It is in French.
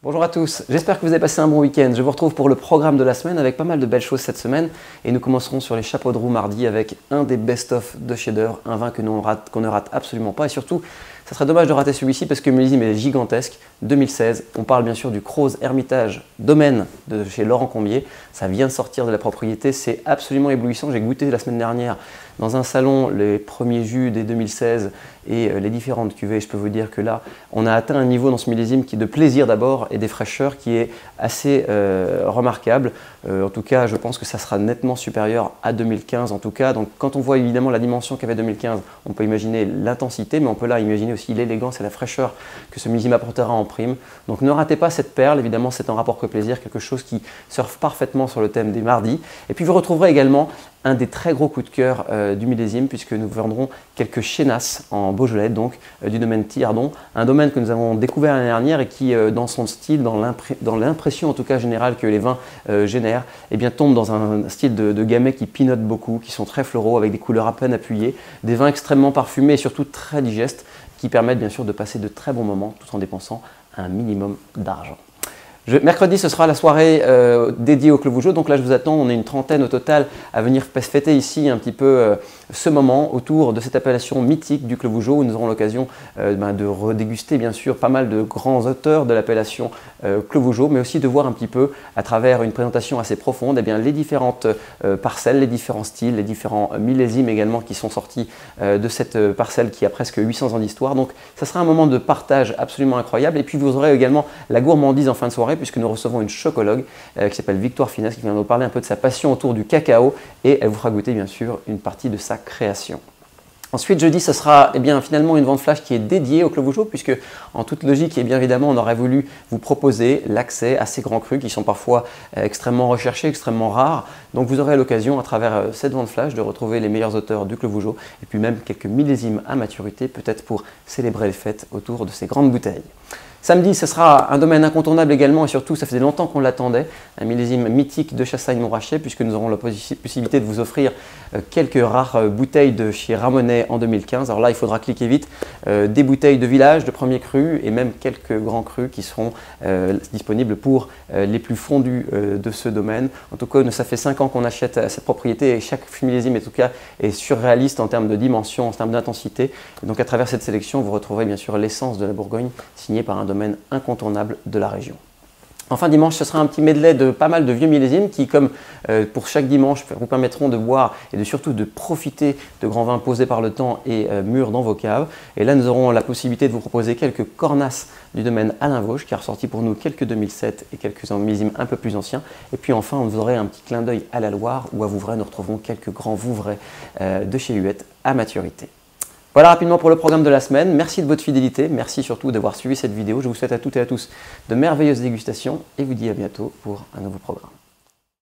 Bonjour à tous, j'espère que vous avez passé un bon week-end. Je vous retrouve pour le programme de la semaine avec pas mal de belles choses cette semaine. Et nous commencerons sur les chapeaux de roue mardi avec un des best-of de Shader, un vin qu'on ne rate absolument pas. Et surtout, ça serait dommage de rater celui-ci parce que le millésime est gigantesque. 2016, on parle bien sûr du Croze Hermitage Domaine de chez Laurent Combier. Ça vient de sortir de la propriété, c'est absolument éblouissant. J'ai goûté la semaine dernière dans un salon les premiers jus dès 2016 et les différentes cuvées. Je peux vous dire que là, on a atteint un niveau dans ce millésime qui est de plaisir d'abord et des fraîcheurs qui est assez remarquable. En tout cas, je pense que ça sera nettement supérieur à 2015 en tout cas. Donc quand on voit évidemment la dimension qu'avait 2015, on peut imaginer l'intensité, mais on peut là imaginer aussi l'élégance et la fraîcheur que ce millésime apportera en prime. Donc ne ratez pas cette perle, évidemment c'est un rapport que plaisir, quelque chose qui surfe parfaitement sur le thème des mardis. Et puis vous retrouverez également un des très gros coups de cœur du millésime puisque nous vendrons quelques chénasses en Beaujolais, donc du domaine Tillardon, un domaine que nous avons découvert l'année dernière et qui dans son style, dans l'impression en tout cas générale que les vins génèrent, eh bien, tombe dans un style de gamay qui pinote beaucoup, qui sont très floraux avec des couleurs à peine appuyées, des vins extrêmement parfumés et surtout très digestes qui permettent bien sûr de passer de très bons moments tout en dépensant un minimum d'argent. Mercredi, ce sera la soirée dédiée au Clos Vougeot. Donc là, je vous attends. On est une trentaine au total à venir fêter ici un petit peu ce moment autour de cette appellation mythique du Clos Vougeot où nous aurons l'occasion de redéguster bien sûr pas mal de grands auteurs de l'appellation Clos Vougeot, mais aussi de voir un petit peu à travers une présentation assez profonde les différentes parcelles, les différents styles, les différents millésimes également qui sont sortis de cette parcelle qui a presque 800 ans d'histoire. Donc ça sera un moment de partage absolument incroyable. Et puis vous aurez également la gourmandise en fin de soirée, puisque nous recevons une chocologue qui s'appelle Victoire Finesse qui vient nous parler un peu de sa passion autour du cacao et elle vous fera goûter bien sûr une partie de sa création. Ensuite, jeudi, ce sera finalement une vente flash qui est dédiée au Clos Vougeot puisque en toute logique, bien évidemment, on aurait voulu vous proposer l'accès à ces grands crus qui sont parfois extrêmement recherchés, extrêmement rares. Donc vous aurez l'occasion à travers cette vente flash de retrouver les meilleurs auteurs du Clos Vougeot et puis même quelques millésimes à maturité, peut-être pour célébrer les fêtes autour de ces grandes bouteilles. Samedi, ce sera un domaine incontournable également et surtout, ça faisait longtemps qu'on l'attendait, un millésime mythique de Chassagne-Montrachet puisque nous aurons la possibilité de vous offrir quelques rares bouteilles de chez Ramonet en 2015. Alors là, il faudra cliquer vite, des bouteilles de village, de premier cru et même quelques grands crus qui seront disponibles pour les plus fondus de ce domaine. En tout cas, ça fait 5 ans qu'on achète cette propriété et chaque millésime en tout cas est surréaliste en termes de dimension, en termes d'intensité. Donc à travers cette sélection, vous retrouverez bien sûr l'essence de la Bourgogne signée par un domaine incontournable de la région. Enfin dimanche, ce sera un petit medley de pas mal de vieux millésimes qui, comme pour chaque dimanche, vous permettront de boire et surtout de profiter de grands vins posés par le temps et mûrs dans vos caves. Et là, nous aurons la possibilité de vous proposer quelques cornasses du domaine Alain Vosges qui a ressorti pour nous quelques 2007 et quelques millésimes un peu plus anciens. Et puis enfin, vous aurez un petit clin d'œil à la Loire où à Vouvray, nous retrouverons quelques grands Vouvray de chez Huette à maturité. Voilà rapidement pour le programme de la semaine. Merci de votre fidélité, merci surtout d'avoir suivi cette vidéo. Je vous souhaite à toutes et à tous de merveilleuses dégustations et vous dis à bientôt pour un nouveau programme.